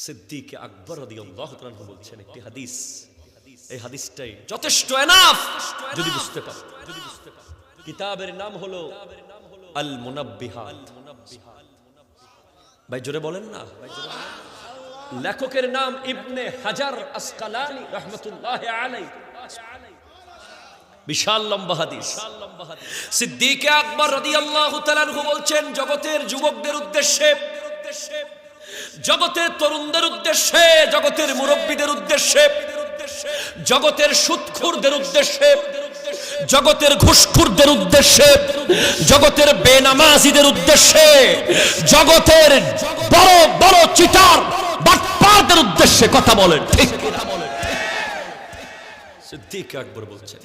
সিদ্দিক আকবর রাদিয়াল্লাহু তাআলা আনহু বলছেন একটি হাদিস, এই হাদিসটাই যথেষ্ট এনাফ যদি বুঝতে পারো। কিতাবের নাম হলো আল মুনাব্বিহাত। ভাই জোরে বলেন না। লেখকের নাম ইবনে হাজার আসকালানি রাহমাতুল্লাহি আলাইহি। বিশাল লম্বা হাদিস। সিদ্দিক আকবর রাদিয়াল্লাহু তাআলা আনহু বলছেন, জগতের যুবকদের উদ্দেশ্যে, জগতের তরুণদের উদ্দেশ্যে, জগতের মুরব্বীদের উদ্দেশ্যে, জগতের সুদখোরদের উদ্দেশ্যে, জগতের ঘুষখোরদের উদ্দেশ্যে, জগতের বেনামাজিদের উদ্দেশ্যে, জগতের বড় বড় চিটার বাটপারদের উদ্দেশ্যে কথা বলেন, ঠিক? সিদ্দিক আকবর বলছেন,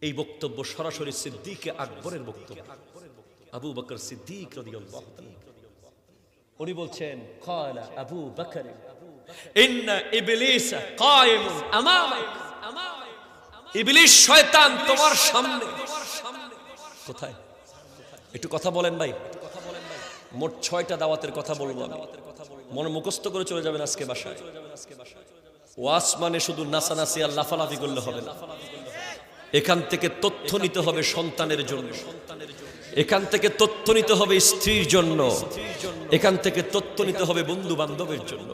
এই বক্তব্য সরাসরি সিদ্দিক আকবরের বক্তব্য। আবু বকর সিদ্দিক রাদিয়াল্লাহু তাআলা উনি বলছেন, ক্বালা আবু বকর ইন্না ইবলিস কায়িমুন আমামাক। ইবলিস শয়তান তোমার সামনে। কোথায়? একটু কথা বলেন ভাই। মোট 6টা দাওয়াতের কথা বলবো আমি। মনে মুখস্থ করে চলে যাবেন আজকে বাসায়। ওয়াজ মানে শুধু নাচানাচি আর লাফালাফি করলে হবে না। এখান থেকে তথ্য নিতে হবে সন্তানের জন্য, এখান থেকে তথ্য নিতে হবে স্ত্রীর জন্য, এখান থেকে তথ্য নিতে হবে বন্ধু বান্ধবের জন্য,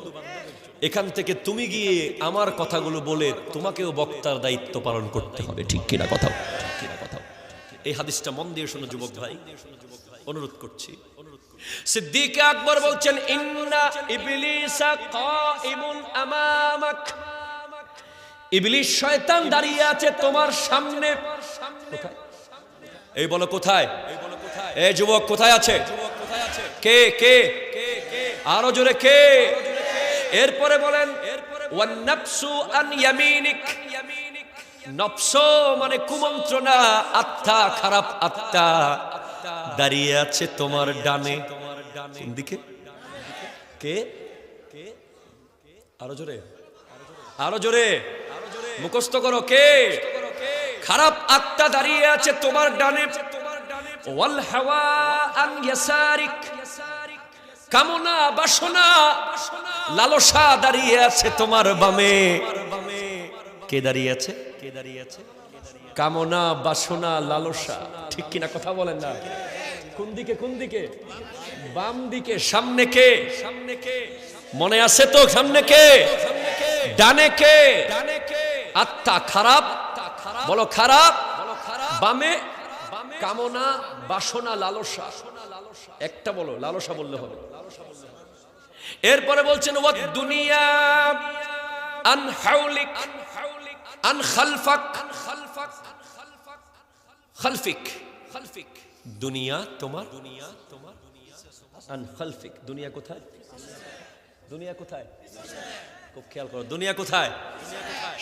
এখান থেকে তুমি গিয়ে আমার কথাগুলো বলে তোমাকেও বক্তার দায়িত্ব পালন করতে হবে, ঠিক কিনা কথা? এই হাদিসটা মন দিয়ে শোনো যুবক ভাই, অনুরোধ করছি। সিদ্দিক আকবর বলছেন, ইন্না ইবলিসা কাইমুন আমামাক। ইবলিস শয়তান দাঁড়িয়ে আছে তোমার সামনে। কোথায়? এই বলো কোথায়? এই যুবক কোথায় আছে? কে কে? আরো জোরে কে? এরপরে বলেন, ওয়ান নাফসু আন ইয়ামিনিক। নফস মানে কুমন্ত্রণা, আত্মা, খারাপ আত্মা দাঁড়িয়ে আছে তোমার ডানে। কোন দিকে? কে? আরো জোরে, আরো জোরে মুখস্থ করো। কে? খারাপ আত্মা দাঁড়িয়ে আছে তোমার ডানে। ওয়াল হাওয়া আন ইয়াসারিক। কামনা, বাসনা, লালসা দাঁড়িয়ে আছে তোমার বামে। কে দাঁড়িয়ে আছে? কে দাঁড়িয়ে আছে? কামনা, বাসনা, লালসা, ঠিক কিনা কথা বলেন না? কোন দিকে? কোন দিকে? বাম দিকে। সামনে কে? সামনে কে? মনে আছে তো? সামনে কে? ডানে কে? আত্মা খারাপ, বলো খারাপ। বামে কামনা, বাসনা, লালসা। একটা বলো, লালসা বললে হবে। এরপরে বলছেন, ওয়াদ দুনিয়া আন হাউলিক আন খালফাক। খালফিক, দুনিয়া তোমার, আন খালফিক। দুনিয়া কোথায়? দুনিয়া কোথায়? খুব খেয়াল করো। দুনিয়া কোথায়?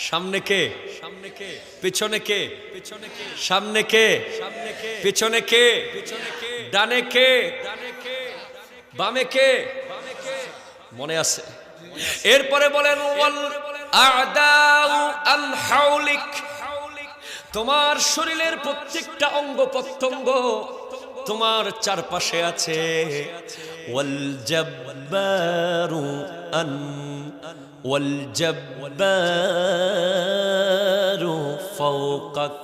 সামনে কে? সামনে কে? পিছনে কে? পিছনে কে? সামনে কে? সামনে কে? পিছনে কে? পিছনে কে? ডানে কে? ডানে কে? বামে কে? বামে কে? মনে আছে? এরপরে বলেন, ওয়াল আ'দাউ আন হাউলিক। তোমার শরীরের প্রত্যেকটা অঙ্গ প্রত্যঙ্গ তোমার চারপাশে আছে। ওয়াল জাব্বারু আন, ওয়াল জাব্বারু ফাওকাক।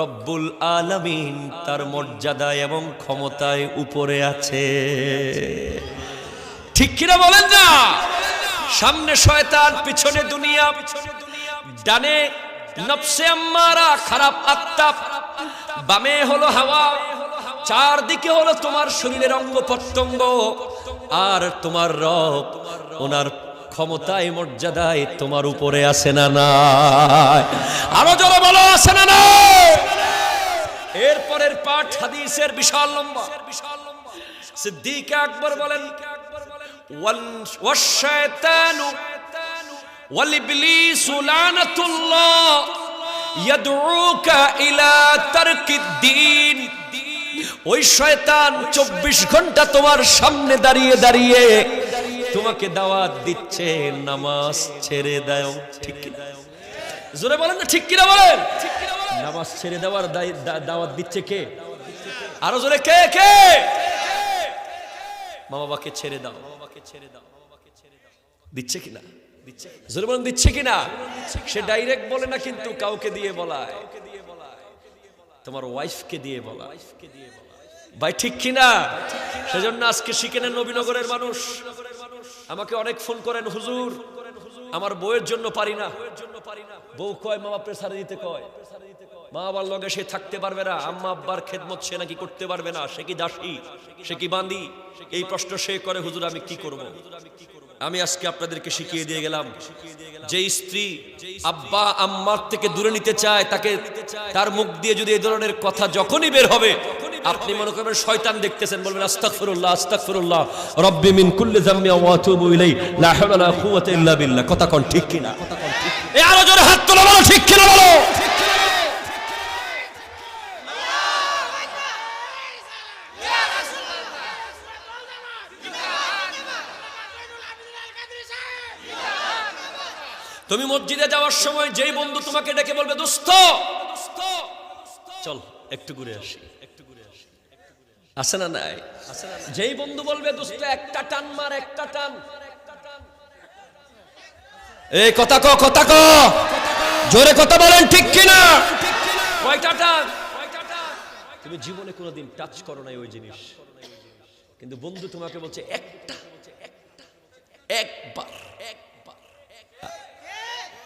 রব্বুল আলামিন তার মর্যাদা এবং ক্ষমতায় উপরে আছে, ঠিক কিনা বলেন না? সামনে শয়তান, পিছনে দুনিয়া, ডানে নফসে আম্মারা, খারাপ আত্মা, বামে হলো হাওয়া, চারদিকে হলো তোমার শরীরের অঙ্গ প্রত্যঙ্গ। আর তোমার রব ওনার ক্ষমতায়, মর্যাদায় তোমার উপরে আছে না নাই? আরো জোরে বলো, আছে না নাই? এরপরের পাঠ হাদিসের বিশাল লম্বা। সিদ্দিক আকবর বলেন, ওয়াশ-শায়তানু ওয়াল ইবলিসু লানাতুল্লাহ ইয়াদউকা ইলা তারকিদ-দ্বীন। ওই শয়তান 24 ঘন্টা তোমার সামনে দাঁড়িয়ে দাঁড়িয়ে তোমাকে দাওয়াত দিচ্ছে নামাজ ছেড়ে দাও, ঠিক কি না? জোরে বলেন না, ঠিক কি না বলেন? নামাজ ছেড়ে দেওয়ার দাওয়াত দিচ্ছে কে? আরো জোরে কে? কে? মা বাবাকে ছেড়ে দাও, দিচ্ছে কিনা? জোরে বলেন দিচ্ছে কিনা? সে ডাইরেক্ট বলে না, কিন্তু কাউকে দিয়ে বলায়, তোমার ওয়াইফকে দিয়ে বলায়। ভাই ঠিক কিনা? সেজন্য আজকে শিখে নেন নবীনগরের মানুষ। আমাকে অনেক ফোন করেন, হুজুর আমার বউয়ের জন্য পারি না। বউ কয় মা বাপরে ছাড়ে দিতে কয়, মা বাবার লগে সে থাকতে পারবে না, আম্মা আব্বার খেদমত সে নাকি করতে পারবে না, সে কি দাসী, সে কি বান্দি? এই প্রশ্ন সে করে, হুজুর আমি কি করব? আমি আজকে আপনাদেরকে শিখিয়ে দিয়ে গেলাম, যে স্ত্রী আব্বা আম্মার থেকে দূরে নিতে চায়, তাকে তার মুখ দিয়ে যদি এই ধরনের কথা যখনই বের হবে, আপনি মনে করবেন শয়তান দেখতেছেন, বলবেন আস্তাগফিরুল্লাহ আস্তাগফিরুল্লাহ রাব্বি মিন কুল্লি যামবি ওয়া আতুবু ইলাইহি লা হাওলা ওয়ালা কুওয়াতা ইল্লা বিল্লাহ। কথা কোন ঠিক কিনা? এই আরো জোরে হাত তোলো, বলো ঠিক কিনা বলো। তুমি মসজিদে যাওয়ার সময় যেই বন্ধু তোমাকে ডেকে বলবে দোস্ত চল একটু ঘুরে আসি, আসে না নাই? যেই বন্ধু বলবে দোস্ত একটা টান মার, একটা টান, এই কথা ক, কথা ক, জোরে কথা বলেন ঠিক কিনা? কয়টা টান? তুমি জীবনে কোনোদিন টাচ করো নাই ওই জিনিস, কিন্তু বন্ধু তোমাকে বলছে একটা, একবার।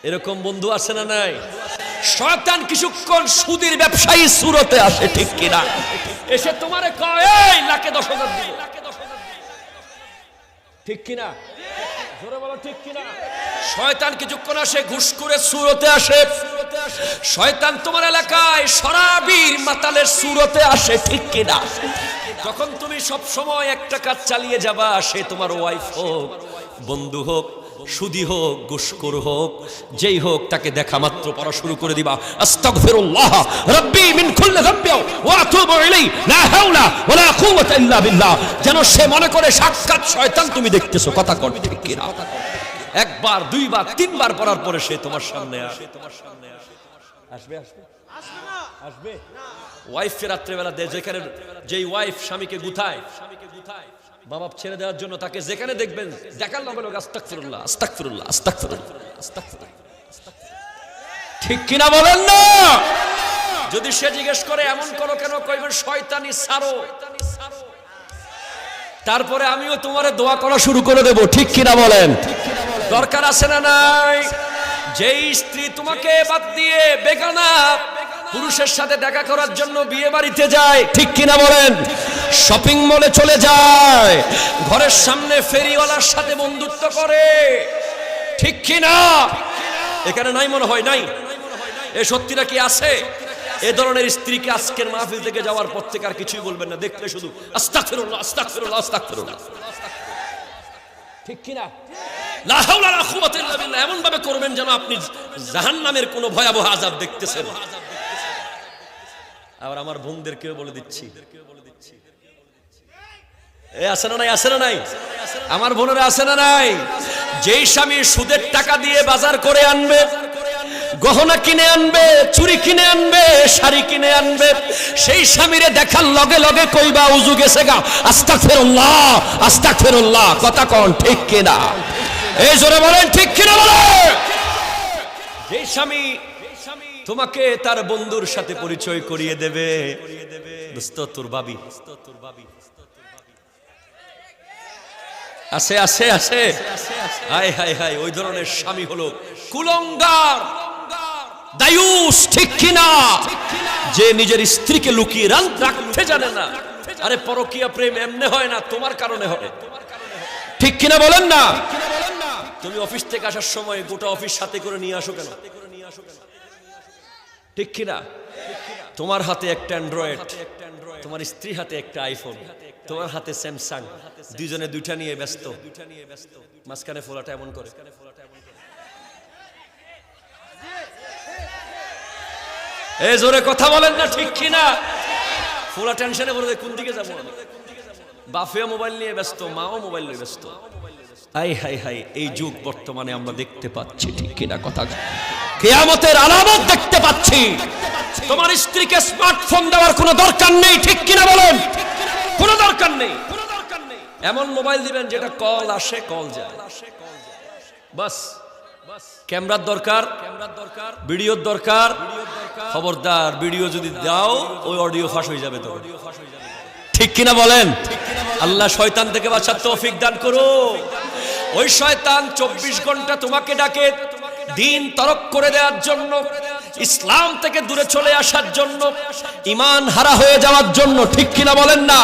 এরকম বন্ধু আছে না নাই? শয়তান কিছুক্ষণ সুদের ব্যবসায়ী সুরতে আসে, ঠিক কিনা? এসে তোমারে কয় এই লাখে 10,000 দিব, ঠিক কিনা? জোরে বলো ঠিক কিনা? শয়তান কিছুক্ষণ আসে ঘুষখোরের সুরতে আসে, শয়তান তোমার এলাকায় শরাবির মাতালের সুরতে আসে, ঠিক কিনা? তখন তুমি সব সময় একটা কাজ চালিয়ে যাবা, সে তোমার ওয়াইফ হোক, বন্ধু হোক, সুদি হোক, ঘুষখোর হোক, যেই হোক, তাকে দেখা মাত্র পড়া শুরু করে দিবা আস্তাগফিরুল্লাহ রাব্বি মিন কুল্লি যামবি ওয়া আতুবু ইলাইহি লা হাওলা ওয়ালা কুওয়াতা ইল্লা বিল্লাহ, যেন সে মনে করে সাক্ষাৎ শয়তান তুমি দেখতেছো। কথা কর ঠিক কিনা? একবার, দুইবার, তিনবার পড়ার পরে সে তোমার সামনে আসবে, আসবে আসবে। ওয়াইফকে রাত্রেবেলা যেখানে, যেই ওয়াইফ স্বামীকে গুথায়, মা বাপ ছেড়ে দেওয়ার জন্য, তাকে যেখানে দেখবেন দেখার লগে লগে আস্তাগফিরুল্লাহ আস্তাগফিরুল্লাহ আস্তাগফিরুল্লাহ আস্তাগফিরুল্লাহ, ঠিক কিনা বলেন না? যদি সে জিজ্ঞেস করে এমন করো কেন, কইবেন শয়তানি ছাড়ো, তারপরে আমিও তোমারে দোয়া করা শুরু করে দেব, ঠিক কিনা বলেন? দরকার আছে না নাই? যেই স্ত্রী তোমাকে বাদ দিয়ে বেগানা পুরুষের সাথে দেখা করার জন্য বিয়ে বাড়িতে যায়, ঠিক কিনা বলেন? শপিং মলে চলে যায়, ঘরের সামনে ফেরিওয়ালার সাথে বন্ধুত্ব করে, ঠিক কিনা? এখানে নাই মনে হয়, নাই? এ সত্যিটা কি আছে? এ ধরনের স্ত্রীকে আজকের মাহফিল থেকে যাওয়ার পর থেকে আর কিছুই বলবেন না, দেখলে শুধু আস্তাগফিরুল্লাহ আস্তাগফিরুল্লাহ আস্তাগফিরুল্লাহ, ঠিক কিনা? লা হাওলা ওয়ালা কুওয়াতা ইল্লা বিল্লাহ, এমন ভাবে করবেন যেন আপনি জাহান্নামের কোনো ভয়াবহ আযাব দেখতেছেন। আবার আমার বোনদেরকেও বলে দিচ্ছি, এ আছে না নাই? আছে না নাই? আমার বোনেরা আছে না নাই? যেই স্বামী সুদের টাকা দিয়ে বাজার করে আনবে, গহনা কিনে আনবে, চুরি কিনে আনবে, শাড়ি কিনে আনবে, সেই স্বামীরে দেখার লগে লগে কইবা উজু গেছে গা, আস্তাগফিরুল্লাহ আস্তাগফিরুল্লাহ। কথা কোন ঠিক কিনা? এই জোরে বলেন ঠিক কিনা বলেন? যেই স্বামী তোমাকে তার বন্ধুর সাথে পরিচয় করিয়ে দেবে, দোস্ত তোর ভাবি, আছে আছে আছে, হায় হায় হায়, ওই ধরনের স্বামী হলো কুলঙ্গার, দায়ুস, ঠিক কিনা? যে নিজের স্ত্রীকে লুকিয়ে রাখতে জানে না। আরে পরকীয়া প্রেম এমনে হয় না, তোমার কারণে হয়, ঠিক কিনা বলেন না? তুমি অফিস থেকে আসার সময় গোটা অফিস সাথে করে নিয়ে আসো কেন, ঠিক কিনা? তোমার হাতে একটা অ্যান্ড্রয়েড, তোমার স্ত্রী হাতে একটা আইফোন, তোমার হাতে স্যামসাং, দুইজনে দুইটা নিয়ে ব্যস্ত, মাঝখানে ফোলাটা এমন করে। এই জোরে কথা বলেন না, ঠিক কিনা? ফোলা টেনশনে বলে কোন দিকে যাবো, বাপেও মোবাইল নিয়ে ব্যস্ত, মাও মোবাইল নিয়ে ব্যস্ত। হাই হাই হাই, এই যুগ বর্তমানে আমরা দেখতে পাচ্ছি, ঠিক কিনা? কথা কিয়ামতের আলামত দেখতে পাচ্ছি। তোমার স্ত্রীকে স্মার্টফোন দেওয়ার কোনো দরকার নেই, ঠিক কিনা বলেন? কোনো দরকার নেই। এমন মোবাইল দিবেন যেটা কল আসে কল যায়, বাস। ক্যামেরার দরকার, ভিডিওর দরকার, খবরদার ভিডিও যদি দাও ওই অডিও ফাঁস হয়ে যাবে। তো ঠিক কিনা বলেন? আল্লাহ শয়তান থেকে বাঁচার তৌফিক দান করো। ওই শয়তান 24 ঘন্টা তোমাকে ডাকে দিন তরক করে দেওয়ার জন্য, ইসলাম থেকে দূরে চলে আসার জন্য, ঈমান হারা হয়ে যাওয়ার জন্য। ঠিক কিনা বলেন না?